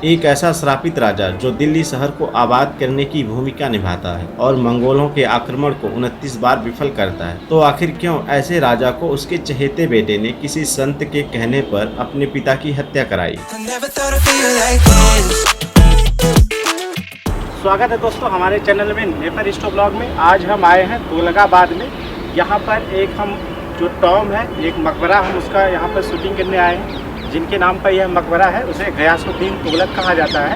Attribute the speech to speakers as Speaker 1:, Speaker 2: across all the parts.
Speaker 1: एक ऐसा श्रापित राजा जो दिल्ली शहर को आबाद करने की भूमिका निभाता है और मंगोलों के आक्रमण को 29 बार विफल करता है, तो आखिर क्यों ऐसे राजा को उसके चहेते बेटे ने किसी संत के कहने पर अपने पिता की हत्या कराई।
Speaker 2: स्वागत है दोस्तों हमारे चैनल में नेपर स्टो ब्लॉग में। आज हम आए हैं तुगलकाबाद में। यहाँ पर एक हम जो टॉम है, एक मकबरा, हम उसका यहाँ पर शूटिंग करने आए हैं। जिनके नाम पर यह मकबरा है उसे गयासुद्दीन तुगलक कहा जाता है।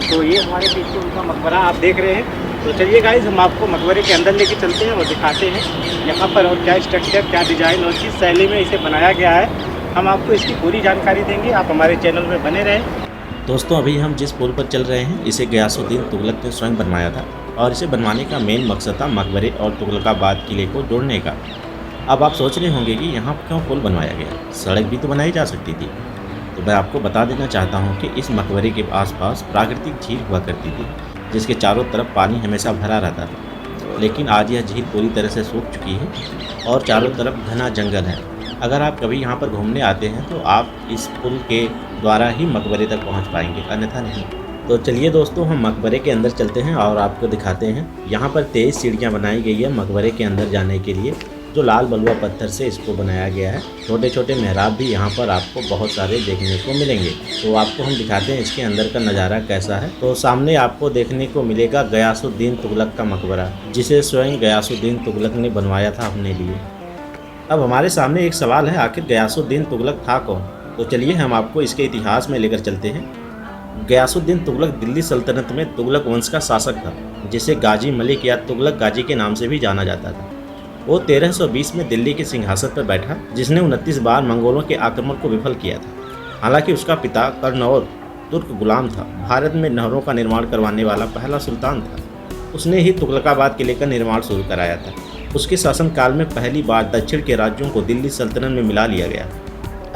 Speaker 2: तो ये हमारे पीछे उनका मकबरा आप देख रहे हैं। तो चलिए गाइस, हम आपको मकबरे के अंदर लेके चलते हैं और दिखाते हैं यहाँ पर और क्या स्ट्रक्चर, क्या डिज़ाइन और किस शैली में इसे बनाया गया है। हम आपको इसकी पूरी जानकारी देंगे, आप हमारे चैनल में बने रहें।
Speaker 1: दोस्तों, अभी हम जिस पुल पर चल रहे हैं इसे गयासुद्दीन तुगलक ने स्वयं बनवाया था और इसे बनवाने का मेन मकसद था मकबरे और तुगलकाबाद किले को जोड़ने का। अब आप सोच रहे होंगे कि यहाँ क्यों पुल बनवाया गया, सड़क भी तो बनाई जा सकती थी। तो मैं आपको बता देना चाहता हूँ कि इस मकबरे के आसपास प्राकृतिक झील हुआ करती थी जिसके चारों तरफ पानी हमेशा भरा रहता था, लेकिन आज यह झील पूरी तरह से सूख चुकी है और चारों तरफ घना जंगल है। अगर आप कभी यहाँ पर घूमने आते हैं तो आप इस पुल के द्वारा ही मकबरे तक पहुँच पाएंगे, अन्यथा नहीं। तो चलिए दोस्तों, हम मकबरे के अंदर चलते हैं और आपको दिखाते हैं। यहाँ पर 23 सीढ़ियाँ बनाई गई है मकबरे के अंदर जाने के लिए, जो लाल बलुआ पत्थर से इसको बनाया गया है। छोटे छोटे मेहराब भी यहाँ पर आपको बहुत सारे देखने को मिलेंगे। तो आपको हम दिखाते हैं इसके अंदर का नज़ारा कैसा है। तो सामने आपको देखने को मिलेगा गयासुद्दीन तुगलक का मकबरा, जिसे स्वयं गयासुद्दीन तुगलक ने बनवाया था अपने लिए। अब हमारे सामने एक सवाल है, आखिर गयासुद्दीन तुगलक था कौन? तो चलिए हम आपको इसके इतिहास में लेकर चलते हैं। गयासुद्दीन तुगलक दिल्ली सल्तनत में तुगलक वंश का शासक था, जिसे गाजी मलिक या तुगलक गाजी के नाम से भी जाना जाता था। वो 1320 में दिल्ली के सिंहासन पर बैठा, जिसने 29 बार मंगोलों के आक्रमण को विफल किया था। हालांकि उसका पिता कर्नौल तुर्क गुलाम था, भारत में नहरों का निर्माण करवाने वाला पहला सुल्तान था। उसने ही तुगलकाबाद किले का निर्माण शुरू कराया था। उसके शासनकाल में पहली बार दक्षिण के राज्यों को दिल्ली सल्तनत में मिला लिया गया।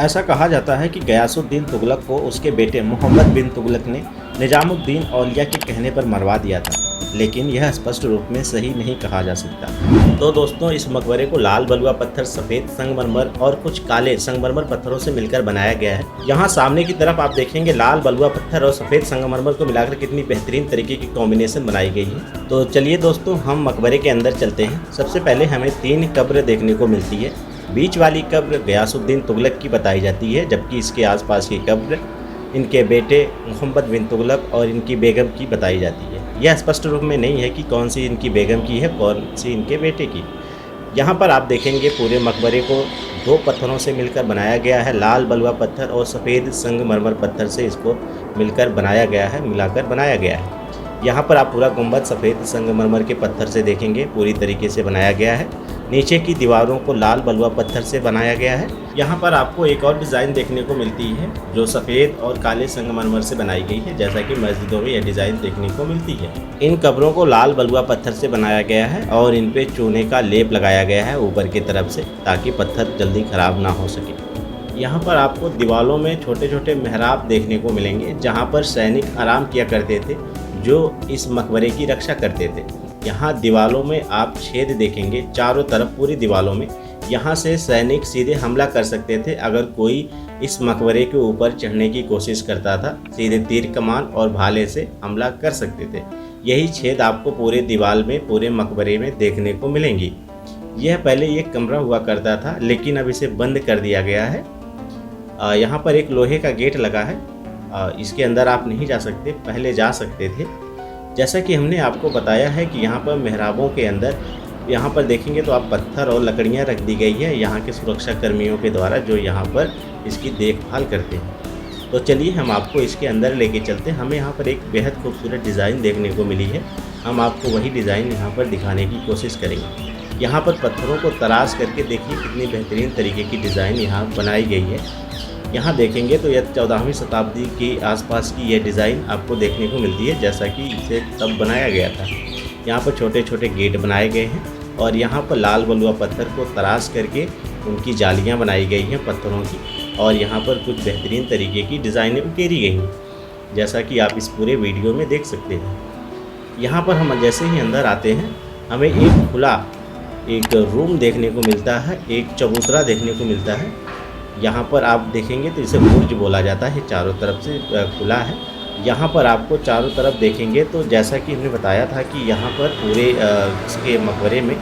Speaker 1: ऐसा कहा जाता है कि गयासुद्दीन तुगलक को उसके बेटे मोहम्मद बिन तुगलक ने निजामुद्दीन औलिया के कहने पर मरवा दिया था, लेकिन यह स्पष्ट रूप में सही नहीं कहा जा सकता। तो दोस्तों, इस मकबरे को लाल बलुआ पत्थर, सफ़ेद संगमरमर और कुछ काले संगमरमर पत्थरों से मिलकर बनाया गया है। यहाँ सामने की तरफ आप देखेंगे लाल बलुआ पत्थर और सफ़ेद संगमरमर को मिलाकर कितनी बेहतरीन तरीके की कॉम्बिनेशन बनाई गई है। तो चलिए दोस्तों, हम मकबरे के अंदर चलते हैं। सबसे पहले हमें 3 कब्र देखने को मिलती है। बीच वाली कब्र गयासुद्दीन तुगलक की बताई जाती है, जबकि इसके आसपास की कब्र इनके बेटे मोहम्मद बिन तुगलक और इनकी बेगम की बताई जाती है। यह स्पष्ट रूप में नहीं है कि कौन सी इनकी बेगम की है, कौन सी इनके बेटे की। यहाँ पर आप देखेंगे पूरे मकबरे को 2 पत्थरों से मिलकर बनाया गया है, लाल बलुआ पत्थर और सफ़ेद संगमरमर पत्थर से इसको मिलकर बनाया गया है, मिलाकर बनाया गया है। यहाँ पर आप पूरा गुंबद सफ़ेद संगमरमर के पत्थर से देखेंगे, पूरी तरीके से बनाया गया है। नीचे की दीवारों को लाल बलुआ पत्थर से बनाया गया है। यहाँ पर आपको एक और डिज़ाइन देखने को मिलती है जो सफ़ेद और काले संगमरमर से बनाई गई है, जैसा कि मस्जिदों में यह डिज़ाइन देखने को मिलती है। इन कब्रों को लाल बलुआ पत्थर से बनाया गया है और इन पे चूने का लेप लगाया गया है ऊपर की तरफ से, ताकि पत्थर जल्दी ख़राब ना हो सके। यहाँ पर आपको दीवारों में छोटे छोटे मेहराब देखने को मिलेंगे, जहाँ पर सैनिक आराम किया करते थे जो इस मकबरे की रक्षा करते थे। यहाँ दीवारों में आप छेद देखेंगे चारों तरफ, पूरी दीवारों में। यहाँ से सैनिक सीधे हमला कर सकते थे। अगर कोई इस मकबरे के ऊपर चढ़ने की कोशिश करता था, सीधे तीर कमान और भाले से हमला कर सकते थे। यही छेद आपको पूरे दीवार में, पूरे मकबरे में देखने को मिलेंगी। यह पहले एक कमरा हुआ करता था, लेकिन अब इसे बंद कर दिया गया है। यहाँ पर एक लोहे का गेट लगा है, इसके अंदर आप नहीं जा सकते, पहले जा सकते थे। जैसा कि हमने आपको बताया है कि यहाँ पर मेहराबों के अंदर, यहाँ पर देखेंगे तो आप पत्थर और लकड़ियाँ रख दी गई है यहाँ के सुरक्षा कर्मियों के द्वारा, जो यहाँ पर इसकी देखभाल करते हैं। तो चलिए हम आपको इसके अंदर लेके चलते हैं। हमें यहाँ पर एक बेहद खूबसूरत डिज़ाइन देखने को मिली है, हम आपको वही डिज़ाइन यहाँ पर दिखाने की कोशिश करेंगे। यहाँ पर पत्थरों को तराश करके देखिए कितनी बेहतरीन तरीके की डिज़ाइन यहाँ बनाई गई है। यहाँ देखेंगे तो यह 14वीं शताब्दी के आसपास की यह डिज़ाइन आपको देखने को मिलती है, जैसा कि इसे तब बनाया गया था। यहाँ पर छोटे छोटे गेट बनाए गए हैं और यहाँ पर लाल बलुआ पत्थर को तराश करके उनकी जालियाँ बनाई गई हैं पत्थरों की, और यहाँ पर कुछ बेहतरीन तरीके की डिज़ाइनें उकेरी गई हैं, जैसा कि आप इस पूरे वीडियो में देख सकते हैं। यहाँ पर हम जैसे ही अंदर आते हैं, हमें एक खुला एक रूम देखने को मिलता है, एक चबूतरा देखने को मिलता है। यहाँ पर आप देखेंगे तो इसे बुर्ज बोला जाता है, चारों तरफ से खुला है यहाँ पर आपको चारों तरफ देखेंगे तो जैसा कि हमने बताया था कि यहाँ पर पूरे इसके मकबरे में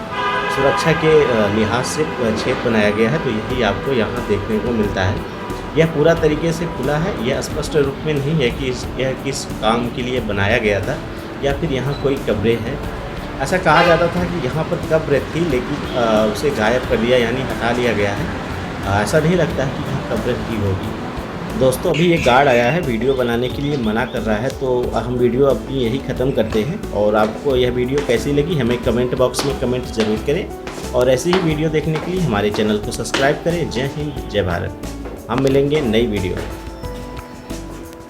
Speaker 1: सुरक्षा के लिहाज से छेद बनाया गया है, तो यही आपको यहाँ देखने को मिलता है। यह पूरा तरीके से खुला है, यह स्पष्ट रूप में नहीं है कि यह किस काम के लिए बनाया गया था या फिर यहाँ कोई कब्रें हैं। ऐसा कहा जाता था कि यहाँ पर कब्र थी, लेकिन उसे गायब कर दिया यानी हटा लिया गया है। ऐसा नहीं लगता है कि यहाँ कब्र थी होगी। दोस्तों अभी एक गार्ड आया है, वीडियो बनाने के लिए मना कर रहा है, तो हम वीडियो अपनी यही ख़त्म करते हैं। और आपको यह वीडियो कैसी लगी हमें कमेंट बॉक्स में कमेंट ज़रूर करें, और ऐसी ही वीडियो देखने के लिए हमारे चैनल को सब्सक्राइब करें। जय हिंद, जय भारत। हम मिलेंगे नई वीडियो में।